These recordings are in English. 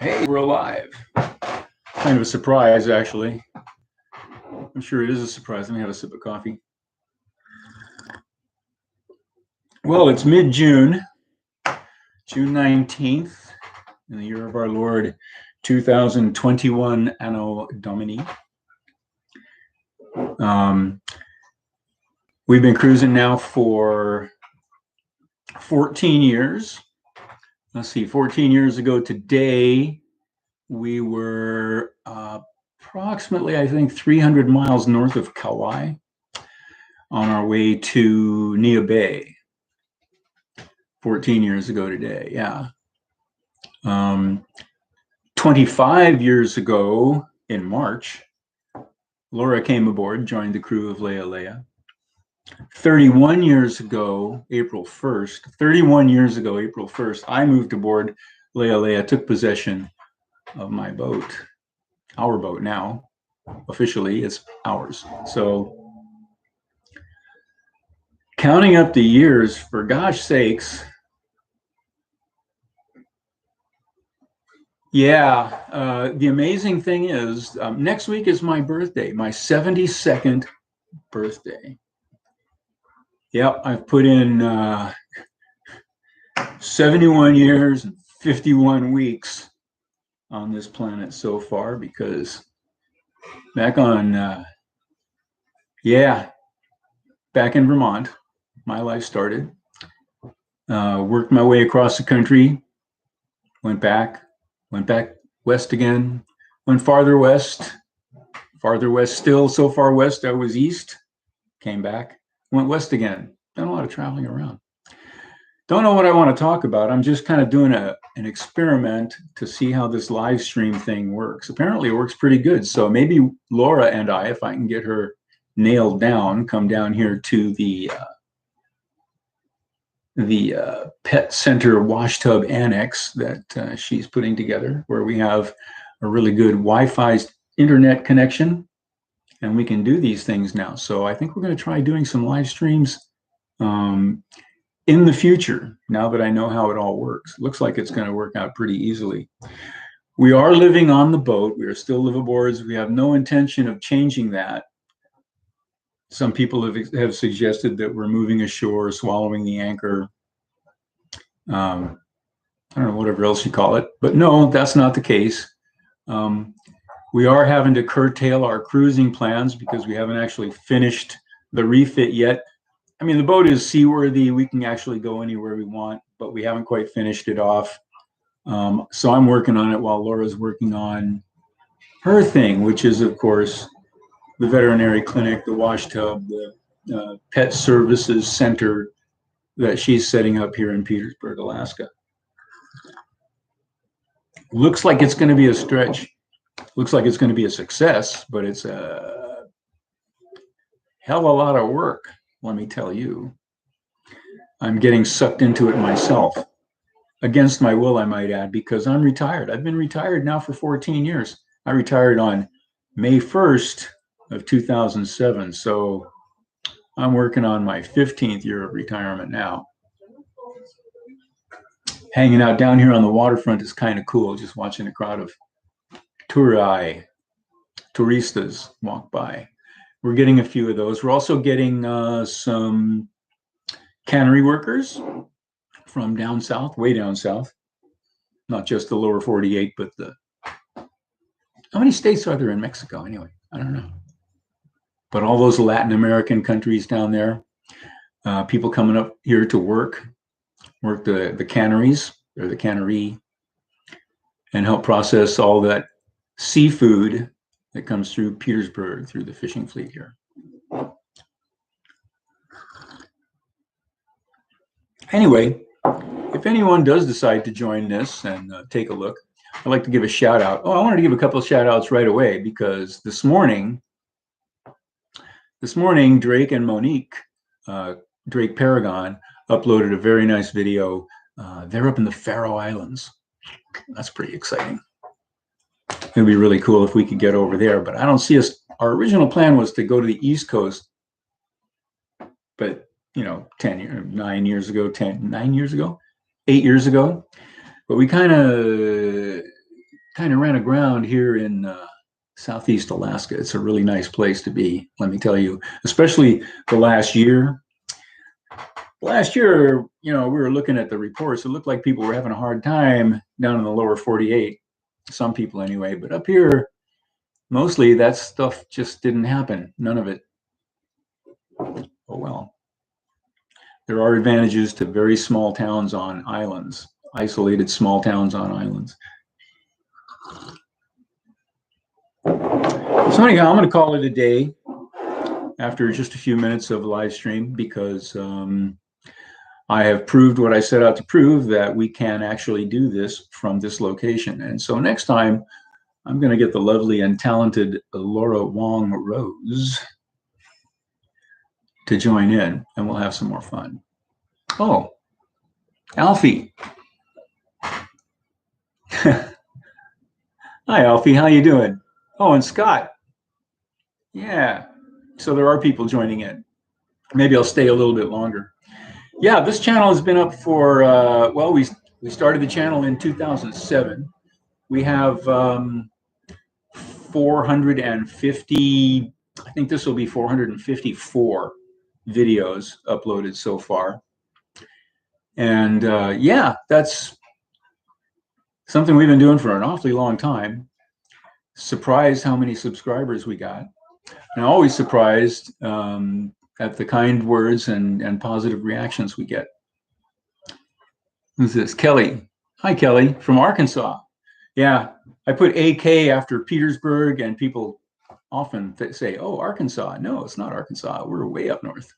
Hey, we're alive. Kind of a surprise, actually. I'm sure it is a surprise. Let me have a sip of coffee. Well, it's mid-June, June 19th, in the year of our Lord 2021 Anno Domini. We've been cruising now for 14 years. Let's see, 14 years ago today, we were approximately, I think, 300 miles north of Kauai on our way to Nia Bay. 14 years ago today, yeah. 25 years ago in March, Laura came aboard, joined the crew of Lealea. 31 years ago, April 1st, I moved aboard Lealea, took possession of my boat, our boat now. Officially, it's ours. So counting up the years, for gosh sakes, yeah, the amazing thing is next week is my birthday, my 72nd birthday. Yep, I've put in 71 years and 51 weeks on this planet so far because back on, back in Vermont, my life started. Worked my way across the country, went back west again, went farther west still, so far west I was east, came back, went west again. Done a lot of traveling around. Don't know what I want to talk about. I'm just kind of doing an experiment to see how this live stream thing works. Apparently it works pretty good. So maybe Laura and I, if I can get her nailed down, come down here to the pet center wash tub annex that she's putting together, where we have a really good Wi-Fi internet connection, and we can do these things now. So I think we're going to try doing some live streams in the future, now that I know how it all works. Looks like it's going to work out pretty easily. We are living on the boat. We are still liveaboards. We have no intention of changing that. Some people have suggested that we're moving ashore, swallowing the anchor. I don't know, whatever else you call it. But no, that's not the case. We are having to curtail our cruising plans because we haven't actually finished the refit yet. I mean, the boat is seaworthy. We can actually go anywhere we want, but we haven't quite finished it off. So I'm working on it while Laura's working on her thing, which is, of course, the veterinary clinic, the wash tub, the pet services center that she's setting up here in Petersburg, Alaska. Looks like it's going to be a stretch. Looks like it's going to be a success, but it's a hell of a lot of work, let me tell you. I'm getting sucked into it myself, against my will, I might add, because I'm retired. I've been retired now for 14 years. I retired on May 1st of 2007, so I'm working on my 15th year of retirement now. Hanging out down here on the waterfront is kind of cool, just watching a crowd of turistas walk by. We're getting a few of those. We're also getting some cannery workers from down south, way down south. Not just the lower 48, but how many states are there in Mexico anyway? I don't know. But all those Latin American countries down there, people coming up here to work the canneries, or the cannery, and help process all that seafood that comes through Petersburg, through the fishing fleet here. Anyway, if anyone does decide to join this and take a look, I'd like to give a shout out. Oh, I wanted to give a couple of shout outs right away because this morning, Drake and Monique, Drake Paragon, uploaded a very nice video. They're up in the Faroe Islands. That's pretty exciting. It'd be really cool if we could get over there, but I don't see us. Our original plan was to go to the East Coast, but 8 years ago, but we kind of kind of ran aground here in Southeast Alaska. It's a really nice place to be, let me tell you, especially the last year. Last year, we were looking at the reports. It looked like people were having a hard time down in the lower 48, some people anyway. But up here, mostly that stuff just didn't happen. None of it. Oh, well. There are advantages to very small towns on islands, isolated small towns on islands. So anyhow, I'm going to call it a day after just a few minutes of live stream because I have proved what I set out to prove, that we can actually do this from this location. And so next time, I'm going to get the lovely and talented Laura Wong Rose to join in, and we'll have some more fun. Oh, Alfie. Hi, Alfie. How you doing? Oh, and Scott. Yeah. So there are people joining in. Maybe I'll stay a little bit longer. Yeah, this channel has been up for, well, we started the channel in 2007. We have 450, I think this will be 454 videos uploaded so far. And yeah, that's something we've been doing for an awfully long time. Surprised how many subscribers we got. And always surprised at the kind words and positive reactions we get. Who's this? Kelly. Hi, Kelly, from Arkansas. Yeah, I put AK after Petersburg, and people often say, oh, Arkansas. No, it's not Arkansas. We're way up north.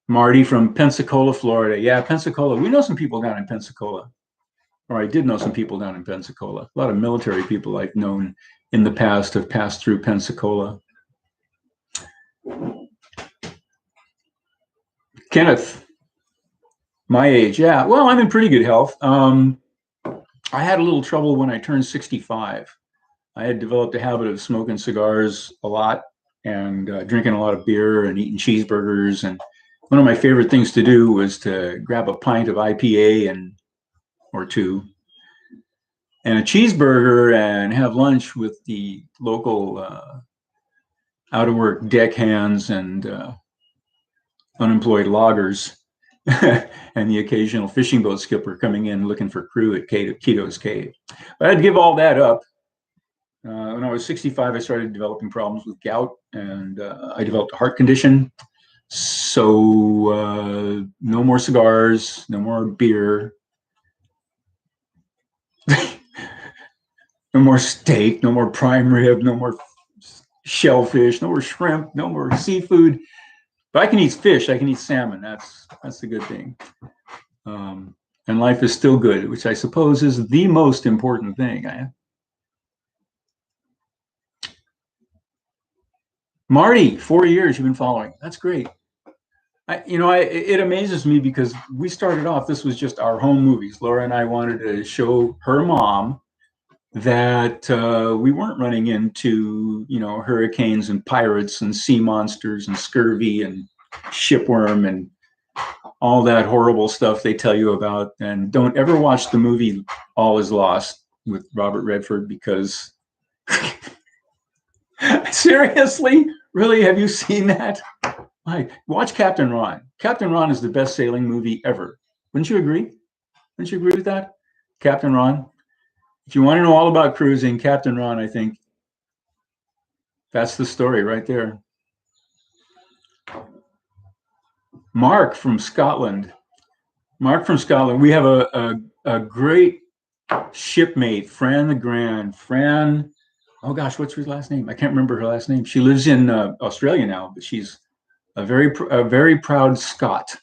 Marty from Pensacola, Florida. Yeah, Pensacola. We know some people down in Pensacola. Or I did know some people down in Pensacola. A lot of military people I've known in the past have passed through Pensacola. Kenneth, my age. Yeah, well, I'm in pretty good health. I had a little trouble when I turned 65. I had developed a habit of smoking cigars a lot and drinking a lot of beer and eating cheeseburgers. And one of my favorite things to do was to grab a pint of IPA or two and a cheeseburger and have lunch with the local out-of-work deckhands and unemployed loggers and the occasional fishing boat skipper coming in looking for crew at Keto's Cave. But I'd give all that up. When I was 65, I started developing problems with gout, and I developed a heart condition. So no more cigars, no more beer, no more steak, no more prime rib, no more shellfish, no more shrimp, no more seafood. But I can eat fish, I can eat salmon. That's the good thing. And life is still good, which I suppose is the most important thing. Marty, 4 years you've been following. That's great. It amazes me because we started off, this was just our home movies. Laura and I wanted to show her mom that we weren't running into, hurricanes and pirates and sea monsters and scurvy and shipworm and all that horrible stuff they tell you about. And don't ever watch the movie All Is Lost with Robert Redford, because seriously, really, have you seen that? Watch Captain Ron. Captain Ron is the best sailing movie ever. Wouldn't you agree? Wouldn't you agree with that? Captain Ron. If you want to know all about cruising, Captain Ron, I think that's the story right there. Mark from Scotland. Mark from Scotland. We have a great shipmate, Fran the Grand. Fran, oh gosh, what's her last name? I can't remember her last name. She lives in Australia now, but she's a very proud Scot.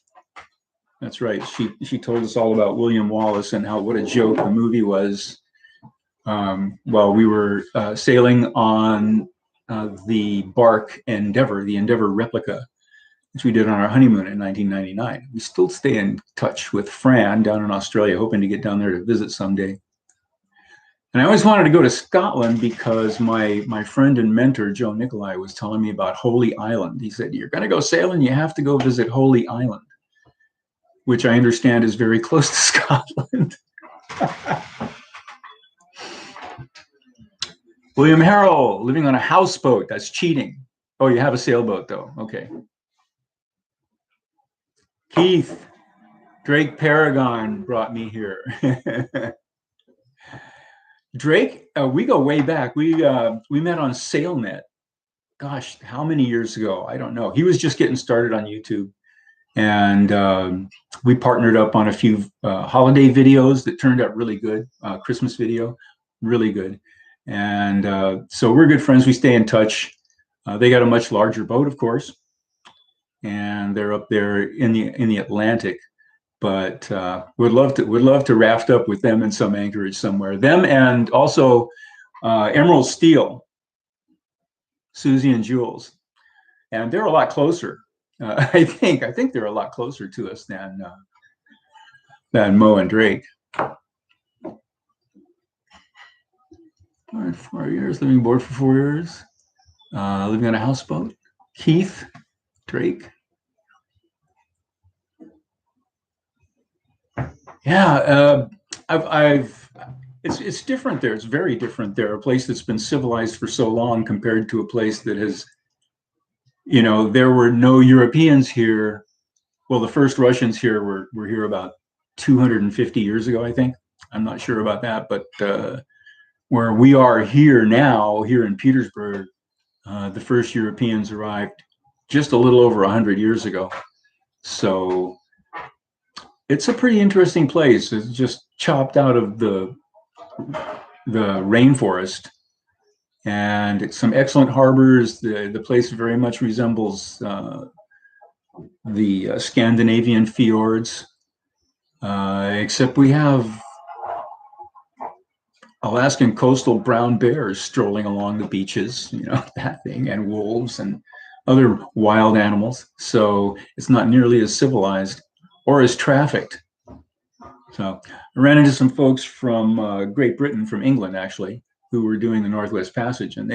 That's right. She told us all about William Wallace and what a joke the movie was. While we were sailing on the bark Endeavour, the Endeavour replica, which we did on our honeymoon in 1999. We still stay in touch with Fran down in Australia, hoping to get down there to visit someday. And I always wanted to go to Scotland because my friend and mentor, Joe Nicolai, was telling me about Holy Island. He said, you're going to go sailing, you have to go visit Holy Island, which I understand is very close to Scotland. William Harrell, living on a houseboat. That's cheating. Oh, you have a sailboat, though. Okay. Keith, Drake Paragon brought me here. Drake, we go way back. We met on SailNet. Gosh, how many years ago? I don't know. He was just getting started on YouTube, and we partnered up on a few holiday videos that turned out really good. Christmas video, really good. And so we're good friends. We stay in touch. They got a much larger boat, of course, and they're up there in the Atlantic. But would love to raft up with them in some anchorage somewhere. Them and also Emerald Steel, Susie and Jules, and they're a lot closer. I think they're a lot closer to us than Mo and Drake. 4 years, living aboard for 4 years, living on a houseboat. Keith, Drake. Yeah, it's different there. It's very different there. A place that's been civilized for so long compared to a place that has, there were no Europeans here. Well, the first Russians here were here about 250 years ago, I think. I'm not sure about that, but where we are here now, here in Petersburg, the first Europeans arrived just a little over 100 years ago. So it's a pretty interesting place. It's just chopped out of the rainforest, and it's some excellent harbors. The place very much resembles the Scandinavian fjords, except we have Alaskan coastal brown bears strolling along the beaches, that thing, and wolves and other wild animals. So it's not nearly as civilized or as trafficked. So I ran into some folks from Great Britain, from England, actually, who were doing the Northwest Passage. And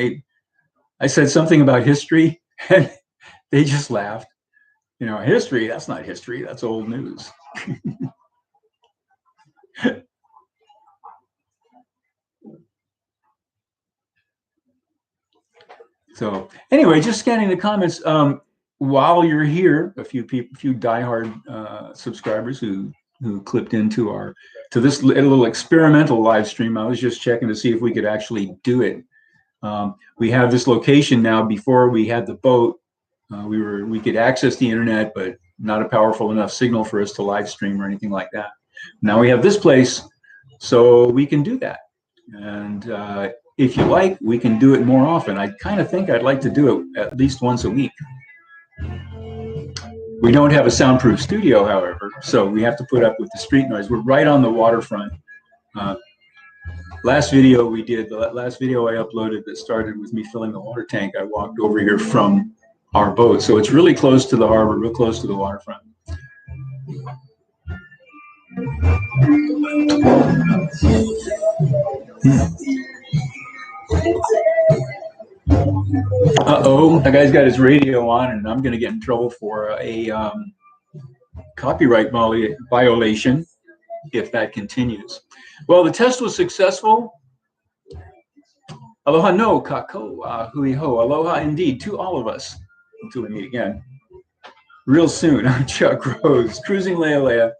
I said something about history, and they just laughed. History, that's not history, that's old news. So anyway, just scanning the comments. While you're here, a few diehard subscribers who clipped into this little experimental live stream. I was just checking to see if we could actually do it. We have this location now. Before we had the boat, we could access the internet, but not a powerful enough signal for us to live stream or anything like that. Now we have this place, so we can do that. And if you like, we can do it more often. I kind of think I'd like to do it at least once a week. We don't have a soundproof studio, however, so we have to put up with the street noise. We're right on the waterfront. Last video I uploaded that started with me filling the water tank, I walked over here from our boat. So it's really close to the harbor, real close to the waterfront. Uh-oh, that guy's got his radio on, and I'm going to get in trouble for a copyright violation if that continues. Well, the test was successful. Aloha no, kako, hui ho. Aloha indeed to all of us. Until we meet again real soon. I'm Chuck Rose, cruising Lealea.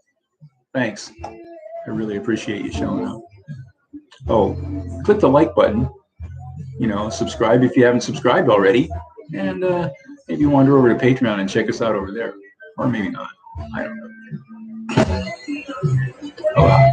Thanks. I really appreciate you showing up. Oh, click the like button. Subscribe if you haven't subscribed already, and maybe wander over to Patreon and check us out over there, or maybe not. I don't know. Oh, wow.